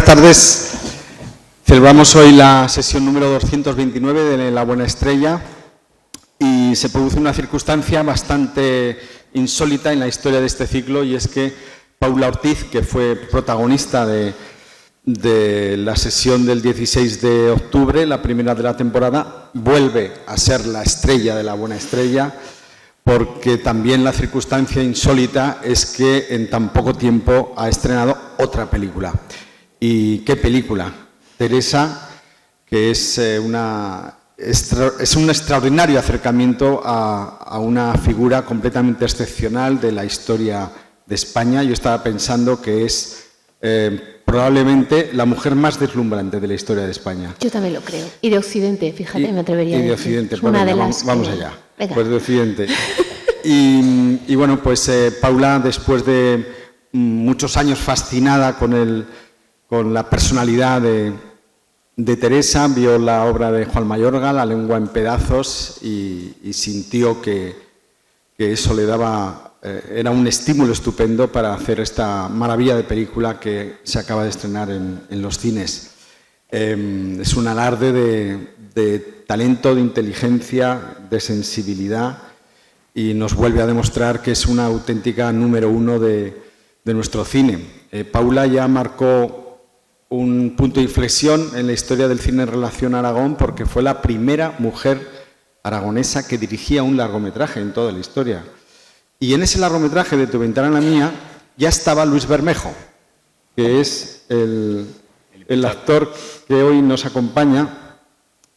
tardes. Celebramos hoy la sesión número 229 de La Buena Estrella y se produce una circunstancia bastante insólita en la historia de este ciclo, y es que Paula Ortiz, que fue protagonista de la sesión del 16 de octubre, la primera de la temporada, vuelve a ser la estrella de La Buena Estrella, porque también la circunstancia insólita es que en tan poco tiempo ha estrenado otra película. ¿Y qué película? Teresa, que es un extraordinario acercamiento a una figura completamente excepcional de la historia de España. Yo estaba pensando que es probablemente la mujer más deslumbrante de la historia de España. Yo también lo creo. Y de Occidente, fíjate, me atrevería a decir. Y de Occidente, pues una de las vamos allá. Venga. Pues de Occidente. Y bueno, pues Paula, después de muchos años fascinada con la personalidad de Teresa, vio la obra de Juan Mayorga, La lengua en pedazos, y sintió que eso le daba, era un estímulo estupendo para hacer esta maravilla de película que se acaba de estrenar en los cines. Es un alarde de talento, de inteligencia, de sensibilidad, y nos vuelve a demostrar que es una auténtica número uno de nuestro cine. Paula ya marcó un punto de inflexión en la historia del cine en relación a Aragón, porque fue la primera mujer aragonesa que dirigía un largometraje en toda la historia. Y en ese largometraje de Tu ventana en la mía ya estaba Luis Bermejo, que es el actor que hoy nos acompaña,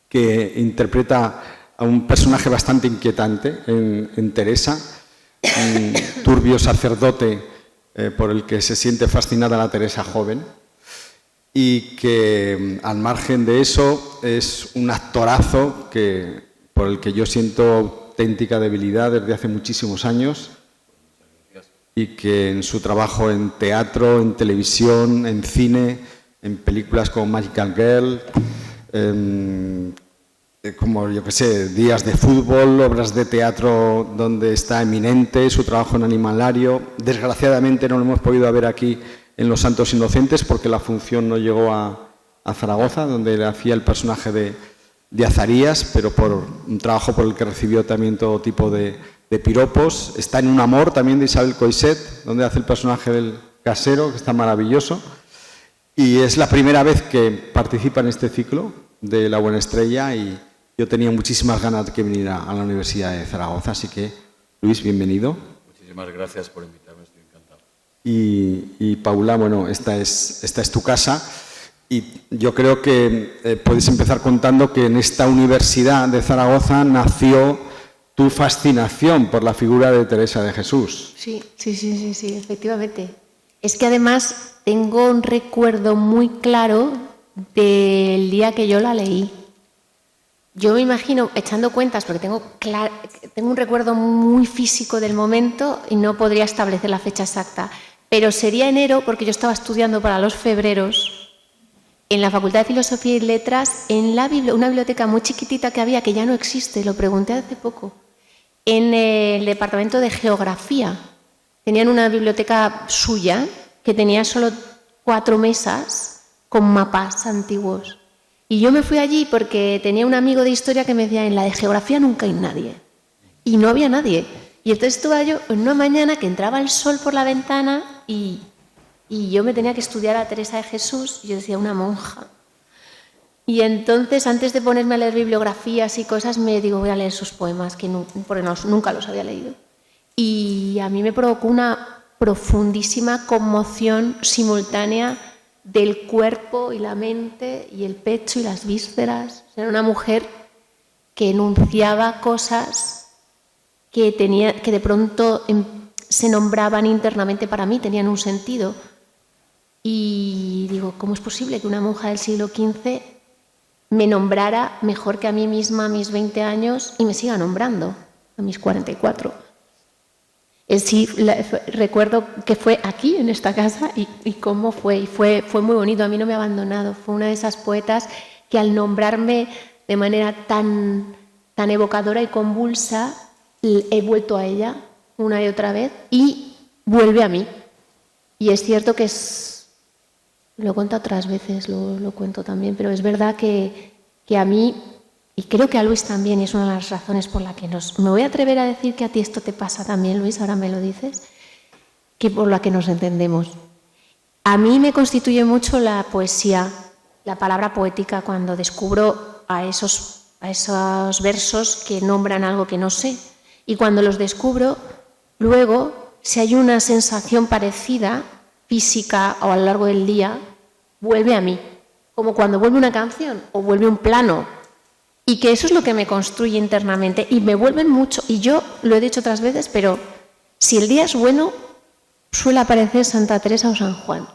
que interpreta a un personaje bastante inquietante en Teresa, un turbio sacerdote por el que se siente fascinada la Teresa joven, y que al margen de eso es un actorazo por el que yo siento auténtica debilidad desde hace muchísimos años, y que en su trabajo en teatro, en televisión, en cine, en películas como Magical Girl, como yo que sé, Días de fútbol, obras de teatro donde está eminente, su trabajo en Animalario. Desgraciadamente no lo hemos podido ver aquí en Los Santos Inocentes porque la función no llegó a Zaragoza, donde le hacía el personaje de Azarías, pero por un trabajo por el que recibió también todo tipo de piropos. Está en Un amor también de Isabel Coixet, donde hace el personaje del casero, que está maravilloso. Y es la primera vez que participa en este ciclo de La Buena Estrella, y yo tenía muchísimas ganas de que viniera a la Universidad de Zaragoza, así que, Luis, bienvenido. Muchísimas gracias por invitarme, estoy encantado. Y Paula, bueno, esta es tu casa, y yo creo que puedes empezar contando que en esta Universidad de Zaragoza nació tu fascinación por la figura de Teresa de Jesús. Sí, efectivamente. Es que además tengo un recuerdo muy claro del día que yo la leí. Yo me imagino, echando cuentas, porque tengo un recuerdo muy físico del momento y no podría establecer la fecha exacta, pero sería enero, porque yo estaba estudiando para los febreros en la Facultad de Filosofía y Letras, en una biblioteca muy chiquitita que había, que ya no existe, lo pregunté hace poco, en el departamento de Geografía. Tenían una biblioteca suya que tenía solo 4 mesas con mapas antiguos. Y yo me fui allí porque tenía un amigo de historia que me decía, en la de Geografía nunca hay nadie. Y no había nadie. Y entonces estuve yo en una mañana que entraba el sol por la ventana y yo me tenía que estudiar a Teresa de Jesús, y yo decía, una monja. Y entonces, antes de ponerme a leer bibliografías y cosas, me digo, voy a leer sus poemas, porque nunca los había leído. Y a mí me provocó una profundísima conmoción simultánea del cuerpo y la mente y el pecho y las vísceras. Era una mujer que enunciaba cosas que de pronto se nombraban internamente para mí, tenían un sentido. Y digo, ¿cómo es posible que una monja del siglo XV me nombrara mejor que a mí misma a mis 20 años y me siga nombrando a mis 44? Sí, recuerdo que fue aquí, en esta casa, y cómo fue. Y fue muy bonito, a mí no me ha abandonado. Fue una de esas poetas que al nombrarme de manera tan evocadora y convulsa, he vuelto a ella una y otra vez y vuelve a mí. Y es cierto que es Lo he contado otras veces, lo cuento también, pero es verdad que a mí, y creo que a Luis también, y es una de las razones por la que me voy a atrever a decir que a ti esto te pasa también, Luis, ahora me lo dices, que por la que nos entendemos. A mí me constituye mucho la poesía, la palabra poética, cuando descubro a esos versos que nombran algo que no sé. Y cuando los descubro, luego, si hay una sensación parecida, física o a lo largo del día, vuelve a mí. Como cuando vuelve una canción o vuelve un plano. Y que eso es lo que me construye internamente. Y me vuelven mucho. Y yo lo he dicho otras veces, pero si el día es bueno, suele aparecer Santa Teresa o San Juan.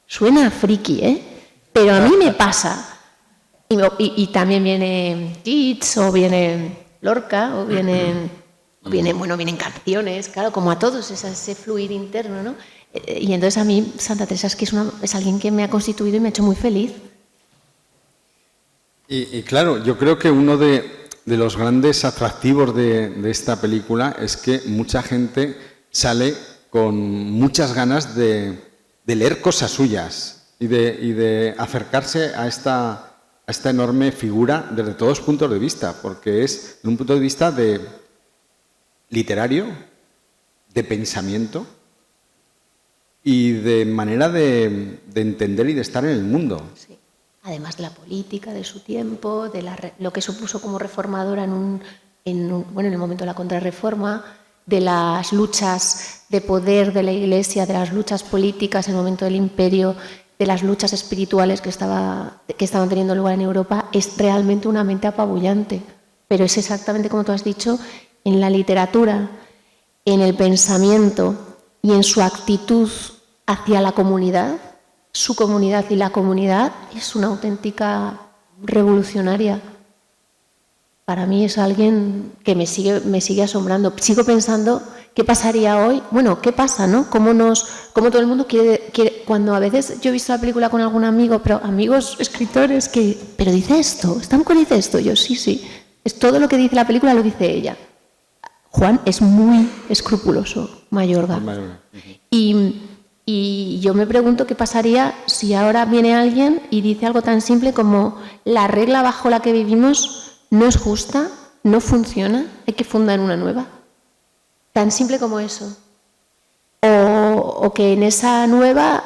Suena friki, ¿eh? Pero a mí me pasa. Y también viene Keats, o viene Lorca, o vienen canciones, claro, como a todos, ese fluir interno, ¿no? Y entonces a mí Santa Teresa es alguien que me ha constituido y me ha hecho muy feliz. Y claro, yo creo que uno de los grandes atractivos de esta película es que mucha gente sale con muchas ganas de leer cosas suyas y de acercarse a esta enorme figura desde todos los puntos de vista, porque es de un punto de vista literario, de pensamiento y de manera de entender y de estar en el mundo. Sí. Además de la política, de su tiempo, de lo que supuso como reformadora en el momento de la contrarreforma, de las luchas de poder de la Iglesia, de las luchas políticas en el momento del imperio, de las luchas espirituales que estaban teniendo lugar en Europa, es realmente una mente apabullante. Pero es exactamente como tú has dicho, en la literatura, en el pensamiento y en su actitud hacia la comunidad. Su comunidad y la comunidad es una auténtica revolucionaria. Para mí es alguien que me sigue asombrando. Sigo pensando qué pasaría hoy. Bueno, ¿qué pasa, no? Cómo todo el mundo quiere, cuando a veces yo he visto la película con algún amigo, pero amigos escritores pero dice esto, ¿Estamco dice esto? Yo sí. Es todo lo que dice la película lo dice ella. Juan es muy escrupuloso, Mayorga. Y yo me pregunto qué pasaría si ahora viene alguien y dice algo tan simple como la regla bajo la que vivimos no es justa, no funciona, hay que fundar una nueva. Tan simple como eso. O que en esa nueva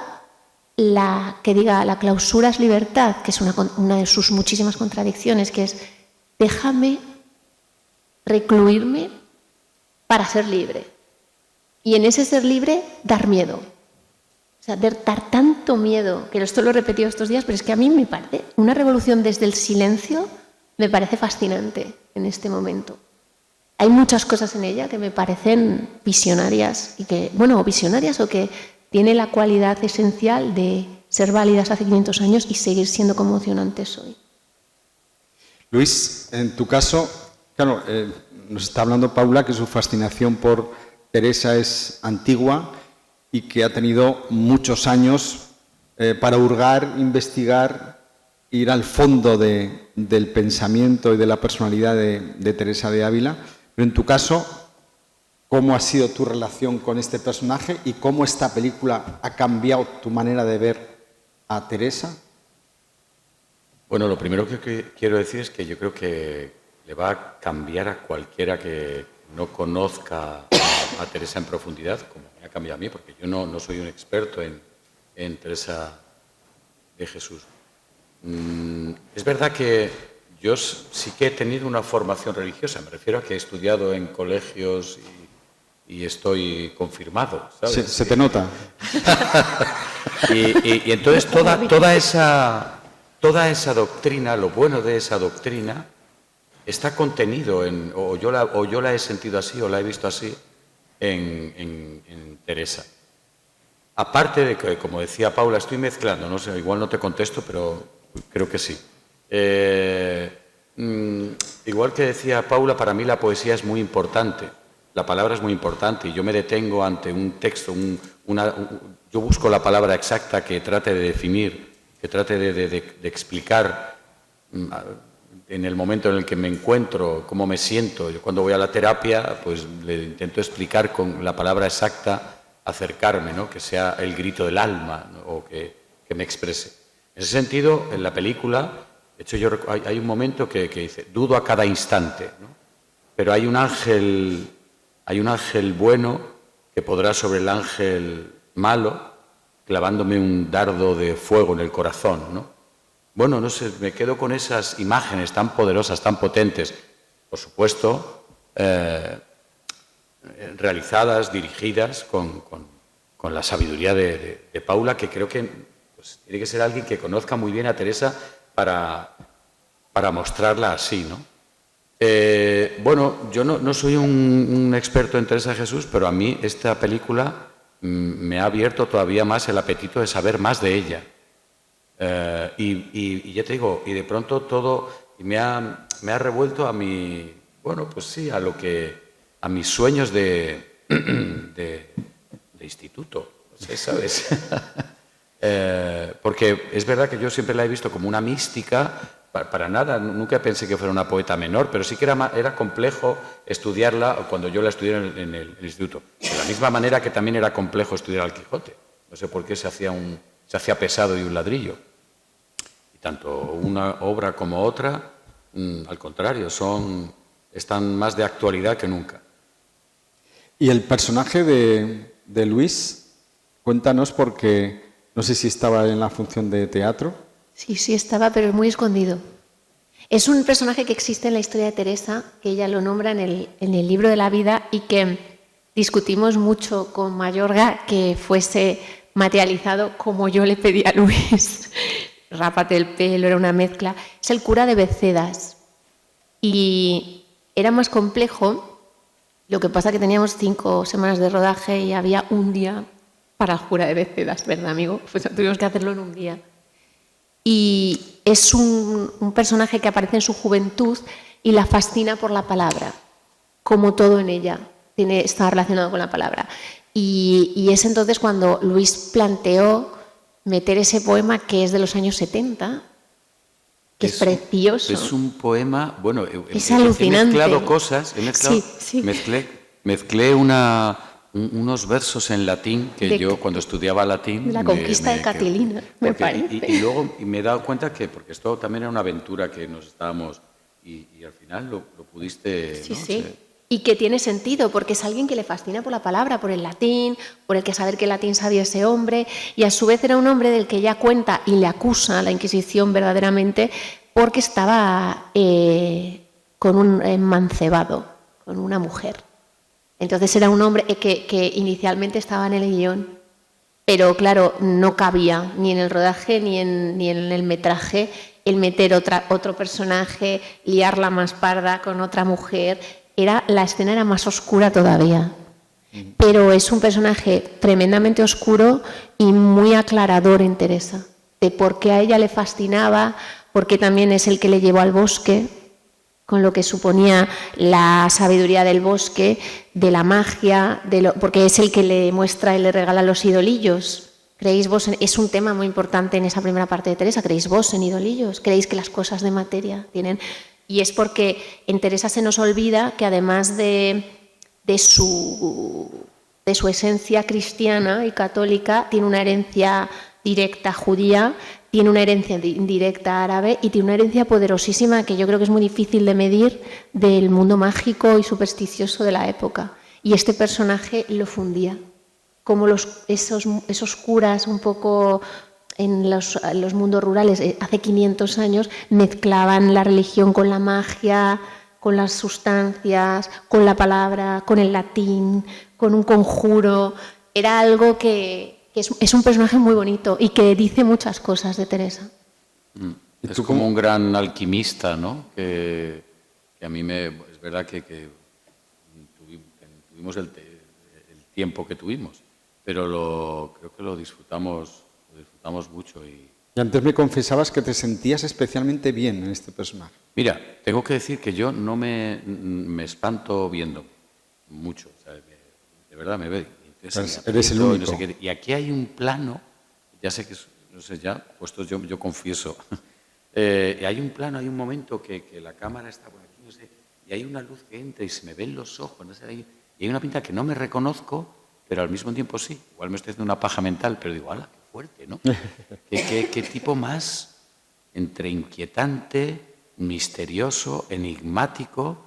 que diga la clausura es libertad, que es una de sus muchísimas contradicciones, que es déjame recluirme para ser libre. Y en ese ser libre dar miedo. O sea, dar tanto miedo, que esto lo he repetido estos días, pero es que a mí me parece una revolución desde el silencio, me parece fascinante en este momento. Hay muchas cosas en ella que me parecen visionarias, visionarias o que tienen la cualidad esencial de ser válidas hace 500 años y seguir siendo conmocionantes hoy. Luis, en tu caso, claro, nos está hablando Paula que su fascinación por Teresa es antigua y que ha tenido muchos años para hurgar, investigar, ir al fondo del pensamiento y de la personalidad de Teresa de Ávila. Pero en tu caso, ¿cómo ha sido tu relación con este personaje y cómo esta película ha cambiado tu manera de ver a Teresa? Bueno, lo primero que quiero decir es que yo creo que le va a cambiar a cualquiera que no conozca a Teresa en profundidad, como me ha cambiado a mí, porque yo no soy un experto en Teresa de Jesús. Es verdad que yo sí que he tenido una formación religiosa, me refiero a que he estudiado en colegios y estoy confirmado, ¿sabes? Se te nota. y entonces toda esa doctrina, lo bueno de esa doctrina, está contenido o yo la he sentido así o la he visto así en Teresa. Aparte de que, como decía Paula, estoy mezclando, no sé, igual no te contesto, pero creo que sí. Igual que decía Paula, para mí la poesía es muy importante, la palabra es muy importante y yo me detengo ante un texto, yo busco la palabra exacta que trate de definir, que trate de explicar en el momento en el que me encuentro, cómo me siento. Yo cuando voy a la terapia, pues le intento explicar con la palabra exacta, acercarme, ¿no? Que sea el grito del alma, ¿no? O que que me exprese. En ese sentido, en la película, de hecho, hay un momento que dice, dudo a cada instante, ¿no? Pero hay un ángel bueno que podrá sobre el ángel malo, clavándome un dardo de fuego en el corazón, ¿no? Bueno, no sé, me quedo con esas imágenes tan poderosas, tan potentes, por supuesto, realizadas, dirigidas con la sabiduría de Paula, que creo que pues, tiene que ser alguien que conozca muy bien a Teresa para mostrarla así, ¿no? Bueno, yo no soy un experto en Teresa de Jesús, pero a mí esta película me ha abierto todavía más el apetito de saber más de ella. Y ya te digo, y de pronto todo me ha revuelto a mi, bueno, pues sí, a mis sueños de instituto, no sé, ¿sabes? Porque es verdad que yo siempre la he visto como una mística, para nada, nunca pensé que fuera una poeta menor, pero sí que era complejo estudiarla cuando yo la estudié en el instituto. De la misma manera que también era complejo estudiar al Quijote. No sé por qué se hacía pesado y un ladrillo. Y tanto una obra como otra, al contrario, están más de actualidad que nunca. Y el personaje de Luis, cuéntanos porque no sé si estaba en la función de teatro. Sí estaba, pero es muy escondido. Es un personaje que existe en la historia de Teresa, que ella lo nombra en el libro de la vida y que discutimos mucho con Mayorga que fuese materializado como yo le pedí a Luis. Rápate el pelo, era una mezcla. Es el cura de Becedas. Y era más complejo, lo que pasa que teníamos 5 semanas de rodaje y había un día para el cura de Becedas, ¿verdad, amigo? Pues tuvimos que hacerlo en un día. Y es un personaje que aparece en su juventud y la fascina por la palabra, como todo en ella está relacionado con la palabra. Y es entonces cuando Luis planteó meter ese poema que es de los años 70, que es precioso. Es un poema, bueno, es alucinante. He mezclado cosas, Sí. Mezclé unos versos en latín que yo cuando estudiaba latín... La conquista de Catilina, me parece. Y luego me he dado cuenta que, porque esto también era una aventura que nos estábamos... Y al final lo pudiste... Sí, ¿no? sí. Y que tiene sentido, porque es alguien que le fascina por la palabra, por el latín, por el que saber qué latín sabía ese hombre, y a su vez era un hombre del que ella cuenta y le acusa a la Inquisición verdaderamente porque estaba con un emancebado, con una mujer. Entonces era un hombre que inicialmente estaba en el guión, pero claro, no cabía ni en el rodaje ni en el metraje el meter otro personaje, liarla más parda con otra mujer. La escena era más oscura todavía. Pero es un personaje tremendamente oscuro y muy aclarador en Teresa, de por qué a ella le fascinaba, porque también es el que le llevó al bosque, con lo que suponía la sabiduría del bosque, de la magia, porque es el que le muestra y le regala los idolillos. ¿Creéis vos es un tema muy importante en esa primera parte de Teresa? ¿Creéis vos en idolillos? ¿Creéis que las cosas de materia tienen...? Y es porque en Teresa se nos olvida que además de su esencia cristiana y católica, tiene una herencia directa judía, tiene una herencia indirecta árabe y tiene una herencia poderosísima que yo creo que es muy difícil de medir del mundo mágico y supersticioso de la época. Y este personaje lo fundía. Como esos curas un poco en los mundos rurales hace 500 años mezclaban la religión con la magia, con las sustancias, con la palabra, con el latín, con un conjuro. Era algo que es un personaje muy bonito y que dice muchas cosas de Teresa. Es como un gran alquimista, ¿no? Que a mí es verdad que tuvimos el tiempo que tuvimos, pero creo que lo disfrutamos mucho. Y antes me confesabas que te sentías especialmente bien en este personaje. Mira, tengo que decir que yo no me espanto viendo mucho, o sea, de verdad me veo. Eres el único. No sé y aquí hay un plano, ya sé que, no sé, ya, puesto yo confieso, hay un plano, hay un momento que la cámara está por aquí, no sé, y hay una luz que entra y se me ven los ojos, no sé, y hay una pinta que no me reconozco, pero al mismo tiempo sí. Igual me estoy haciendo una paja mental, pero digo, ¡hala, qué fuerte, ¿no? ¿Qué tipo más entre inquietante, misterioso, enigmático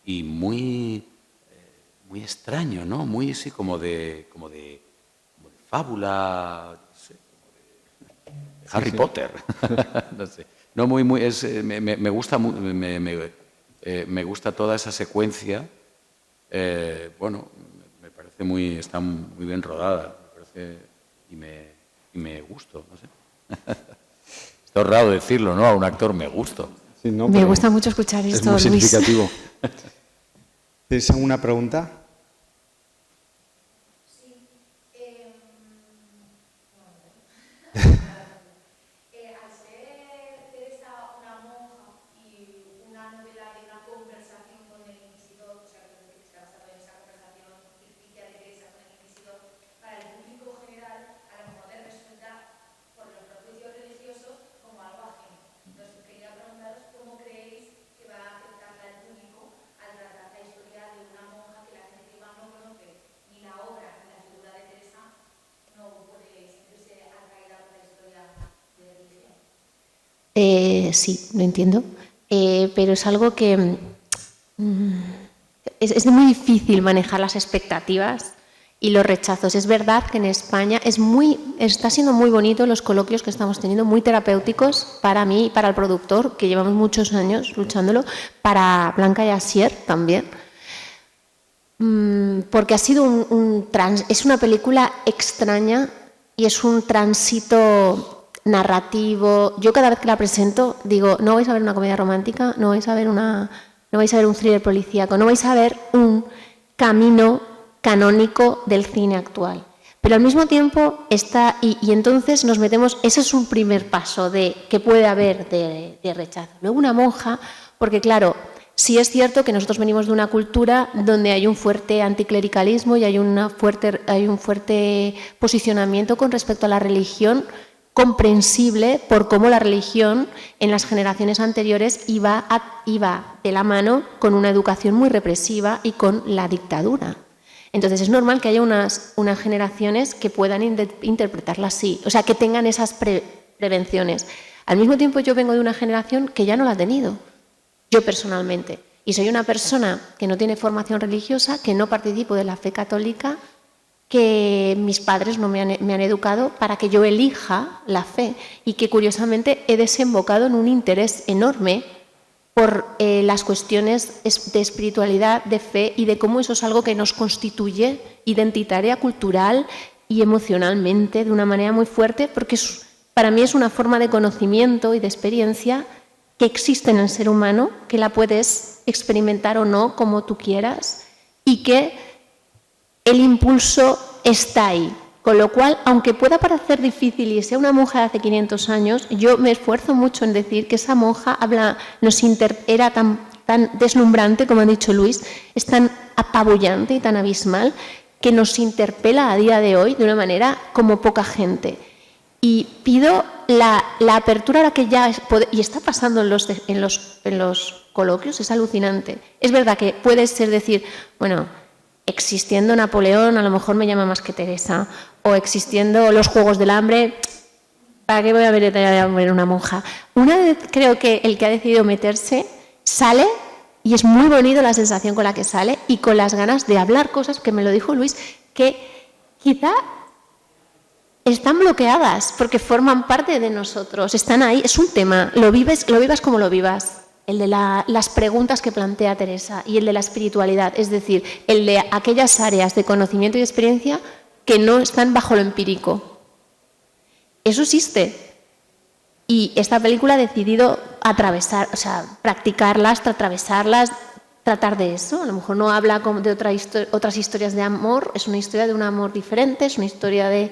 y muy extraño, ¿no? Muy así como de fábula, no sé, de Harry Potter. No sé. No, me gusta me gusta toda esa secuencia. Bueno, me parece está muy bien rodada, me parece, y me gustó, no sé. Es raro decirlo, ¿no? A un actor me gusto. Sí, no, Me gusta mucho escuchar es esto, muy Luis. significativo. ¿Tienes alguna pregunta? Al ser Teresa una monja y una novela de una conversación con el inquisidor, o sea, que está basado en esa conversación ficticia de Teresa con el inquisidor, para el público general a lo mejor les resulta, por los prejuicios religiosos, como algo ajeno. Entonces, quería preguntaros cómo creéis que va a afectarla al público al tratar la historia de una monja que la gente igual no conoce ni la obra ni la figura de Teresa, no puede sentirse atraída por la historia de religión. Sí, lo entiendo, pero es algo que es muy difícil manejar las expectativas y los rechazos. Es verdad que en España está siendo muy bonito los coloquios que estamos teniendo, muy terapéuticos para mí y para el productor, que llevamos muchos años luchándolo, para Blanca y Asier también, porque ha sido es una película extraña y es un tránsito narrativo. Yo cada vez que la presento digo, no vais a ver una comedia romántica, no vais a ver un thriller policíaco, no vais a ver un camino canónico del cine actual. Pero al mismo tiempo está, y entonces nos metemos, ese es un primer paso de que puede haber de rechazo. Luego una monja, porque claro, sí es cierto que nosotros venimos de una cultura donde hay un fuerte anticlericalismo y hay un fuerte posicionamiento con respecto a la religión, comprensible por cómo la religión en las generaciones anteriores iba de la mano con una educación muy represiva y con la dictadura. Entonces es normal que haya unas generaciones que puedan interpretarla así, o sea, que tengan esas prevenciones. Al mismo tiempo yo vengo de una generación que ya no la ha tenido, yo personalmente, y soy una persona que no tiene formación religiosa, que no participo de la fe católica, que mis padres no me han educado para que yo elija la fe y que curiosamente he desembocado en un interés enorme por las cuestiones de espiritualidad, de fe y de cómo eso es algo que nos constituye identitaria, cultural y emocionalmente de una manera muy fuerte, porque para mí es una forma de conocimiento y de experiencia que existe en el ser humano, que la puedes experimentar o no como tú quieras y que el impulso está ahí. Con lo cual, aunque pueda parecer difícil y sea una monja de hace 500 años, yo me esfuerzo mucho en decir que esa monja era tan deslumbrante, como ha dicho Luis, es tan apabullante y tan abismal que nos interpela a día de hoy de una manera como poca gente. Y pido la apertura a la que ya y está pasando en los coloquios, es alucinante. Es verdad que puede ser decir, bueno, existiendo Napoleón a lo mejor me llama más que Teresa, o existiendo los Juegos del Hambre, ¿para qué voy a ver una monja? Una vez creo que el que ha decidido meterse sale y es muy bonito la sensación con la que sale y con las ganas de hablar cosas, que me lo dijo Luis, que quizá están bloqueadas porque forman parte de nosotros, están ahí, es un tema, lo vivas como lo vivas. El de las preguntas que plantea Teresa y el de la espiritualidad, es decir, el de aquellas áreas de conocimiento y experiencia que no están bajo lo empírico. Eso existe. Y esta película ha decidido practicarlas, atravesarlas, tratar de eso. A lo mejor no habla de otras historias de amor, es una historia de un amor diferente, es una historia de...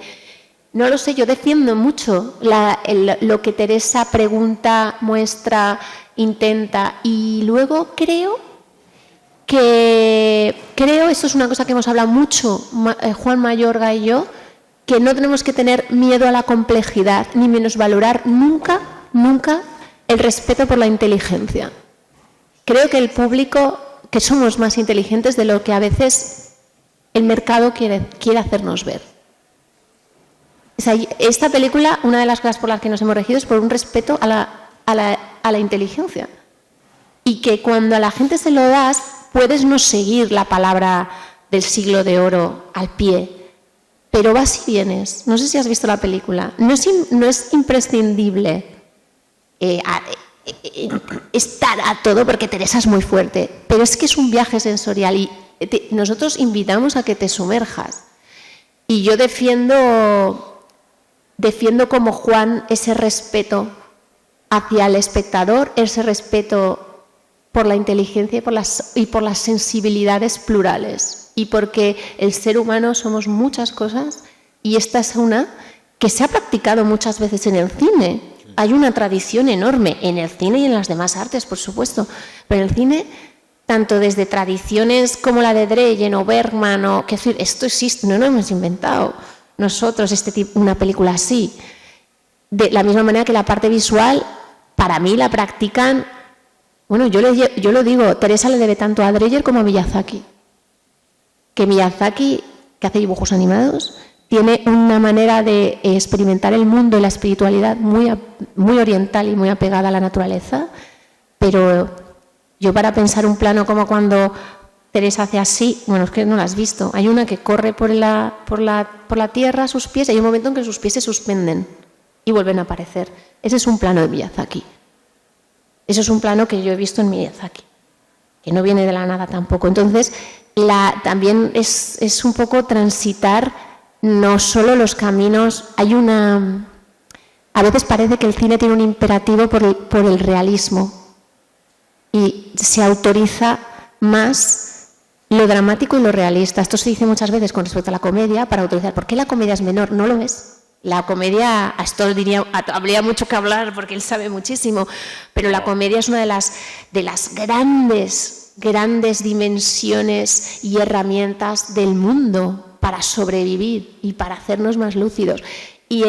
No lo sé, yo defiendo mucho lo que Teresa pregunta, muestra, intenta, y luego creo, esto es una cosa que hemos hablado mucho, Juan Mayorga y yo, que no tenemos que tener miedo a la complejidad, ni menosvalorar nunca el respeto por la inteligencia. Creo que el público, que somos más inteligentes de lo que a veces el mercado quiere hacernos ver. Es sea, esta película, una de las cosas por las que nos hemos regido es por un respeto a la inteligencia. Y que cuando a la gente se lo das, puedes no seguir la palabra del siglo de oro al pie, pero vas y vienes. No sé si has visto la película. No es imprescindible estar a todo porque Teresa es muy fuerte, pero es que es un viaje sensorial y nosotros invitamos a que te sumerjas. Y yo defiendo como Juan ese respeto hacia el espectador, ese respeto por la inteligencia y por las sensibilidades plurales. Y porque el ser humano somos muchas cosas y esta es una que se ha practicado muchas veces en el cine. Hay una tradición enorme en el cine y en las demás artes, por supuesto, pero en el cine, tanto desde tradiciones como la de Dreyen o Bergman, que decir, esto existe, no lo hemos inventado nosotros, una película así. De la misma manera que la parte visual, para mí la practican, bueno, yo lo digo, Teresa le debe tanto a Dreyer como a Miyazaki. Que Miyazaki, que hace dibujos animados, tiene una manera de experimentar el mundo y la espiritualidad muy oriental y muy apegada a la naturaleza, pero yo para pensar un plano como cuando Teresa hace así, bueno, es que no la has visto, hay una que corre por la tierra a sus pies y hay un momento en que sus pies se suspenden y vuelven a aparecer. Ese es un plano de Miyazaki. Eso es un plano que yo he visto en Miyazaki, que no viene de la nada tampoco. Entonces, también es un poco transitar no solo los caminos. A veces parece que el cine tiene un imperativo por el realismo y se autoriza más lo dramático y lo realista. Esto se dice muchas veces con respecto a la comedia para autorizar. ¿Por qué la comedia es menor? No lo es. La comedia, a esto habría mucho que hablar porque él sabe muchísimo, pero la comedia es una de las grandes dimensiones y herramientas del mundo para sobrevivir y para hacernos más lúcidos. Y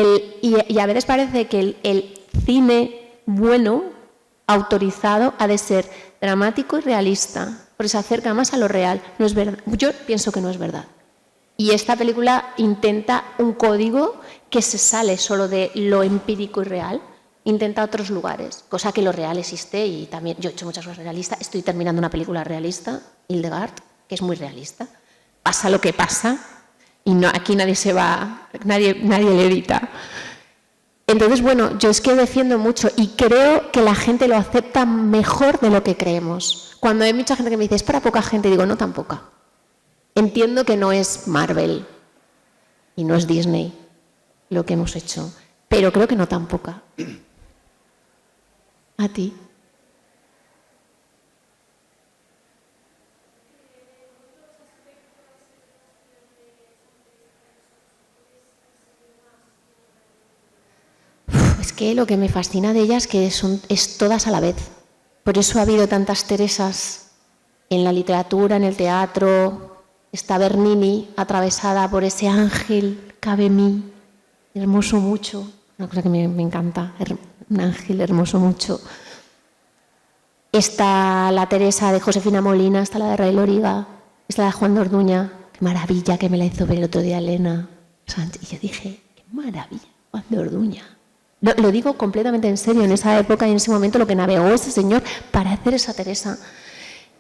a veces parece que el cine bueno, autorizado, ha de ser dramático y realista, porque se acerca más a lo real. No es verdad. Yo pienso que no es verdad. Y esta película intenta un código que se sale solo de lo empírico y real, intenta otros lugares, cosa que lo real existe y también yo he hecho muchas cosas realistas. Estoy terminando una película realista, Hildegard, que es muy realista. Pasa lo que pasa y aquí nadie le evita. Entonces, bueno, yo es que defiendo mucho y creo que la gente lo acepta mejor de lo que creemos. Cuando hay mucha gente que me dice, es para poca gente, digo, no tan poca. Entiendo que no es Marvel y no es Disney lo que hemos hecho, pero creo que no tan poca. ¿A ti? Es que lo que me fascina de ellas es todas a la vez. Por eso ha habido tantas Teresas en la literatura, en el teatro. Está Bernini atravesada por ese ángel, cabe mí, hermoso mucho, una cosa que me encanta, un ángel hermoso mucho. Está la Teresa de Josefina Molina, está la de Rael Loriga, está la de Juan de Orduña, qué maravilla que me la hizo ver el otro día Elena Sánchez. Y yo dije, qué maravilla, Juan de Orduña. Lo digo completamente en serio, en esa época y en ese momento lo que navegó ese señor para hacer esa Teresa.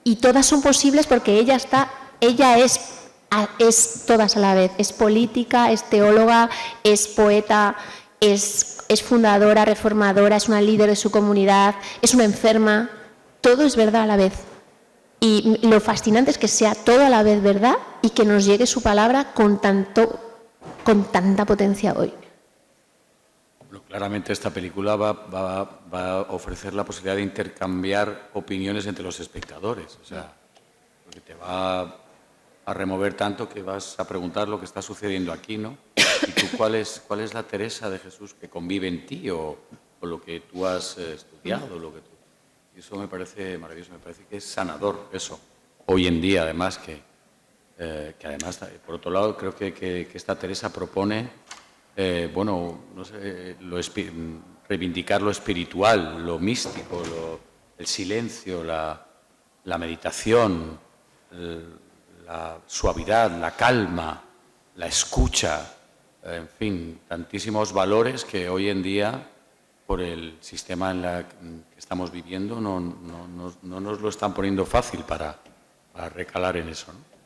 Y todas son posibles porque ella es todas a la vez, es política, es teóloga, es poeta, es fundadora, reformadora, es una líder de su comunidad, es una enferma, todo es verdad a la vez. Y lo fascinante es que sea todo a la vez verdad y que nos llegue su palabra con tanta potencia hoy. Bueno, claramente esta película va a ofrecer la posibilidad de intercambiar opiniones entre los espectadores, o sea, porque te va a remover tanto que vas a preguntar lo que está sucediendo aquí, ¿no? ¿Y tú cuál es la Teresa de Jesús que convive en ti o lo que tú has estudiado? Y eso me parece maravilloso, me parece que es sanador eso. Hoy en día, además, que además, por otro lado, creo que esta Teresa propone, bueno, no sé, reivindicar lo espiritual, lo místico, el silencio, la meditación, la suavidad, la calma, la escucha, en fin, tantísimos valores que hoy en día, por el sistema en el que estamos viviendo, no nos lo están poniendo fácil para recalar en eso, ¿no?